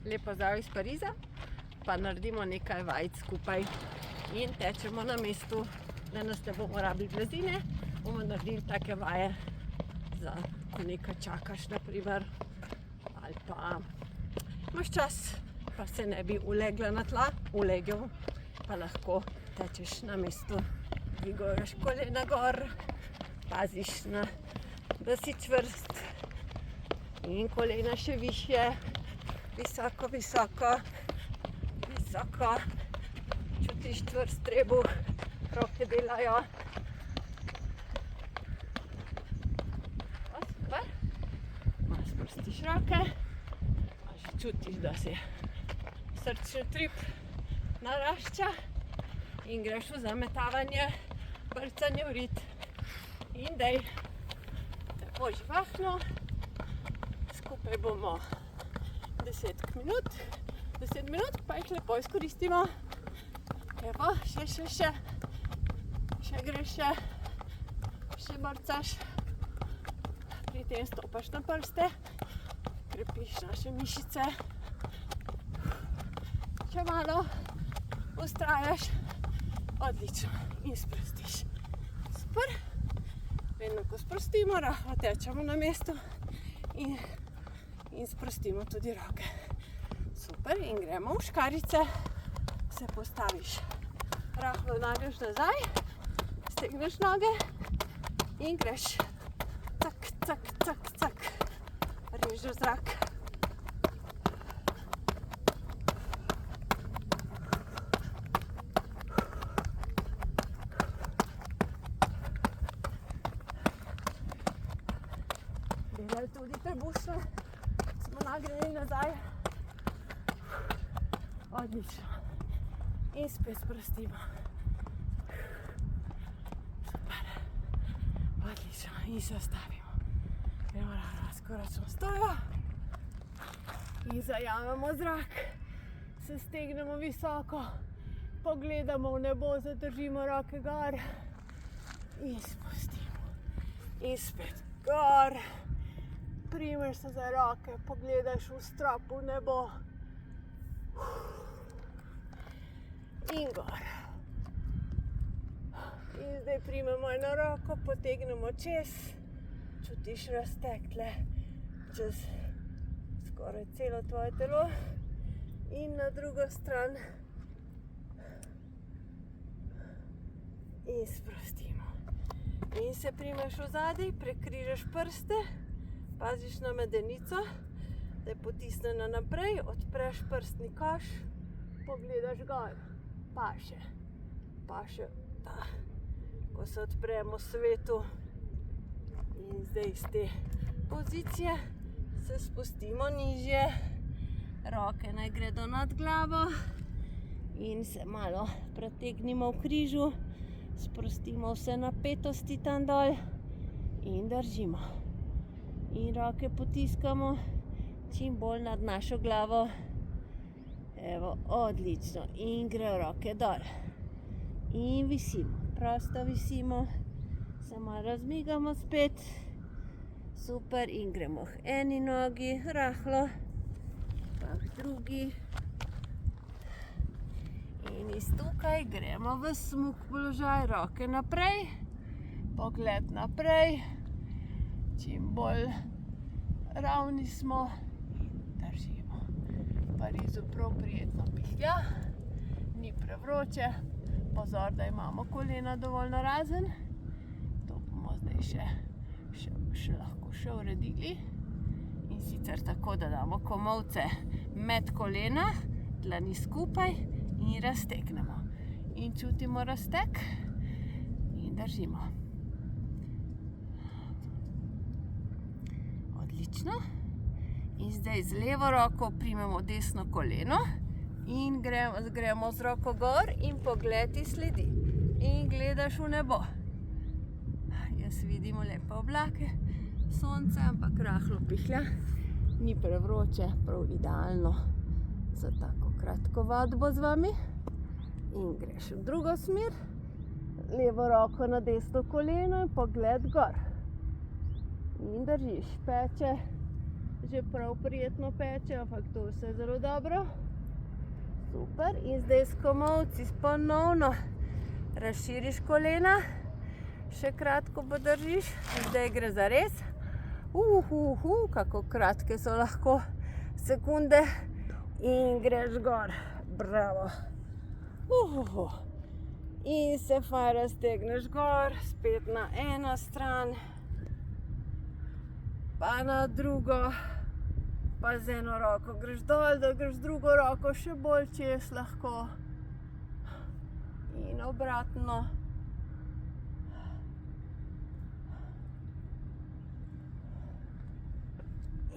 Lep pozdrav iz Pariza, pa naredimo nekaj vajc skupaj in tečemo na mestu, da nas ne bomo rabili blazine, bomo naredili take vaje, za ko nekaj čakaš, naprimer, ali pa imaš čas, pa se ne bi ulegla na tla, ulegel, pa lahko tečeš na mestu, dviguješ kolena gor, paziš, da si čvrst in kolena še višje, visoko, visoko, visoko, čutiš čvrst trebuh, roke delajo. Super, malo sprostiš roke, pa že čutiš, da si srčni utrip narašča in greš v zametavanje, brcanje v rit in dej, tako živahno, skupaj bomo 10 minut, pa jih lepo izkoristimo. Evo, še greš, še brcaš. Pri tem stopaš na prste, krepiš naše mišice. Če malo ustrajaš, odlično, in sprostiš. Super, vedno ko sprostimo, rahlo tečemo na mestu in sprostimo tudi roke. Super, in gremo v škarice, se postaviš, rahlo nagneš nazaj, stegneš noge in greš, cak, cak, cak, cak, režeš zrak. Delali tudi trebušno, smo nagnili nazaj. Odlično. In spet sprostimo. Super. Odlično. In se ostavimo. Gremo razkoračno stojo. In zajamemo zrak. Se stegnemo visoko. Pogledamo v nebo, zadržimo roke gor. In spustimo. In spet gor. Primeš se za roke, pogledaš v strop, v nebo. In gor. In zdaj primemo eno roko, potegnemo čez, čutiš razteg tle čez skoraj celo tvoje telo in na drugo stran in sprostimo. In se primeš v zadaj, prekrižaš prste, paziš na medenico, da je potisnjena naprej, odpreš prstni koš, pogledaš gor, paše, ta, ko se odpremo svetu. In zdaj iz te pozicije se spustimo nižje, roke naj gredo nad glavo in se malo pretegnimo v križu, sprostimo vse napetosti tam dol in držimo. In roke potiskamo čim bolj nad našo glavo. Evo, odlično. In grejo roke dol. In visimo. Prosto visimo. Se malo razmigamo spet. Super. In gremo k eni nogi, rahlo. Pa k drugi. In iz tukaj gremo v smuk položaj. Roke naprej. Pogled naprej. Čim bolj ravni smo. Držimo. V Parizu prav prijetno pihlja, ni prevroče, pozor, da imamo kolena dovolj narazen. To bomo zdaj še lahko uredili. In sicer tako, da damo komolce med kolena, dlani skupaj in raztegnemo. In čutimo razteg in držimo. Odlično. In zdaj z levo roko primemo desno koleno in gremo z roko gor in pogled ti sledi. In gledaš v nebo. Jaz vidim lepe oblake, sonce, ampak rahlo pihlja. Ni prevroče, prav idealno za tako kratko vadbo z vami. In greš v drugo smer, levo roko na desno koleno in pogled gor. In držiš peče, že prav prijetno peče, ampak to vse zelo dobro. Super, in zdaj s komolci ponovno razširiš kolena, še kratko podržiš, zdaj gre za res. Kako kratke so lahko sekunde in greš gor, bravo. In se fajn raztegneš gor, spet na eno stran, pa na drugo, pa z eno roko greš dol, da greš z drugo roko še bolj čez lahko. In obratno.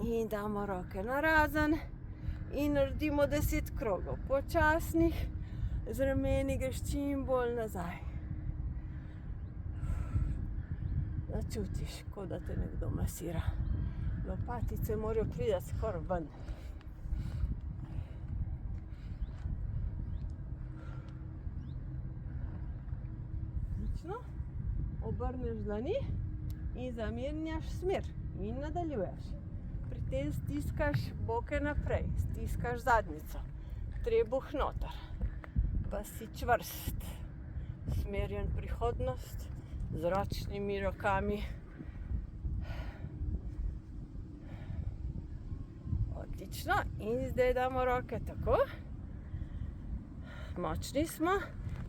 In damo roke narazen in naredimo 10 krogov. Počasnih, z rameni greš čim bolj nazaj. Začutiš, kot da te nekdo masira. Lopatice morajo priti skoraj ven. Obrneš dlani in zamenjaš smer in nadaljuješ. Pri tem stiskaš boke naprej, stiskaš zadnjico, trebuh noter, pa si čvrst, smerjen prihodnost z ročnimi rokami. Odlično, in zdaj damo roke tako, močni smo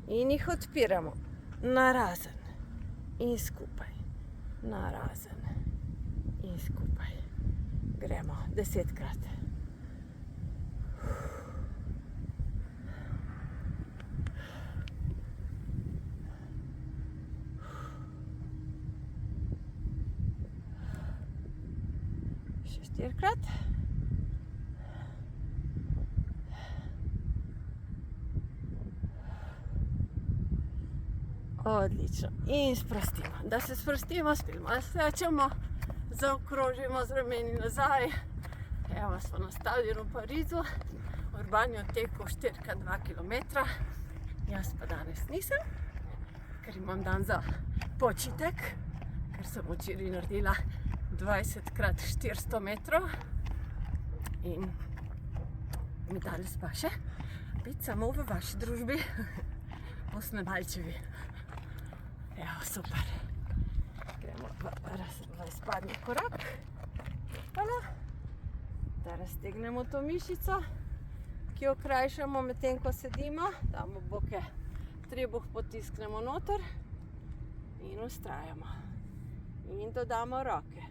in jih odpiramo narazen. In skupaj, narazen in skupaj. Gremo 10-krat. Še 4-krat. Odlično. In sprostimo. Da se sprostimo, spet malo sečemo, zaokrožimo z rameni nazaj. Evo smo na stadionu v Parizu, Urbani odteku 4x2 km. Jaz pa danes nisem, ker imam dan za počitek, ker sem včeraj naredila 20x400 metrov. In mi danes pa še biti samo v vaši družbi, po Snemalčevi. Evo, super. Gremo v izpadni korak. Hvala. Da raztegnemo to mišico, ki jo krajšamo medtem, ko sedimo. Damo boke, trebuh potisknemo noter in vztrajamo. In dodamo roke.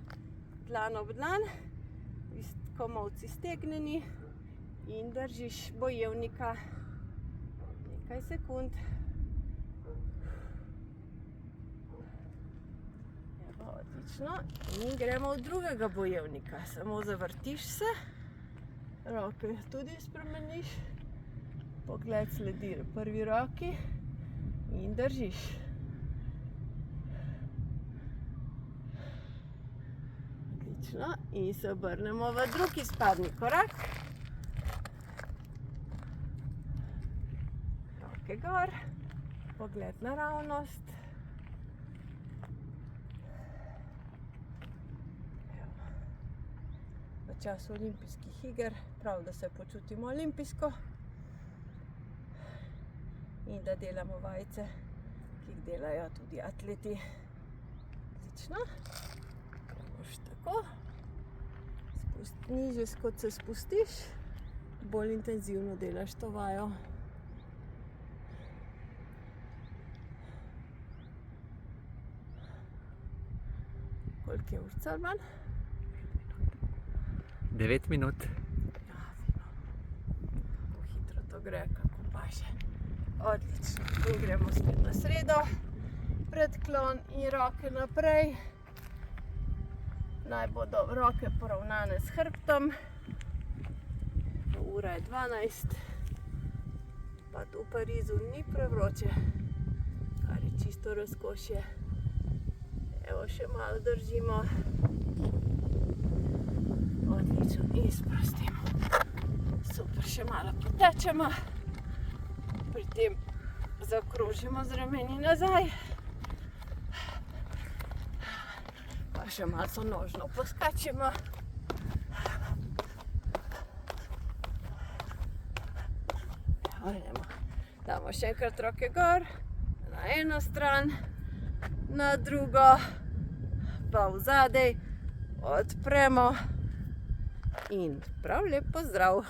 Dlan ob dlan, komolci stegneni in držiš bojevnika nekaj sekund. Odlično. In gremo v drugega bojevnika. Samo zavrtiš se, roke tudi spremeniš, pogled sledi prvi roki in držiš. Odlično. In se obrnemo v drugi izpadni korak. Roke gor, pogled naravnost. V času olimpijskih iger, prav, da se počutimo olimpijsko in da delamo vajice, ki jih delajo tudi atleti. Odlično. Gremo še tako. Nižje, kot se spustiš, bolj intenzivno delaš to vajo. Koliko je ur Urban? 9 minut. Ja, kako hitro to gre, kako paše. Odlično. In gremo spet na sredo. Predklon in roke naprej. Naj bodo roke poravnane s hrbtom. Ura je 12. Pa tu v Parizu ni prevroče, kar je čisto razkošje. Evo, še malo držimo. Odlično. In sprostimo. Super, še malo potečemo. Pri tem zaokrožimo z rameni nazaj. Pa še malo nožno poskačimo. Gremo. Damo še enkrat roke gor, na eno stran, na drugo, pa v zadej, odpremo in prav lep pozdrav.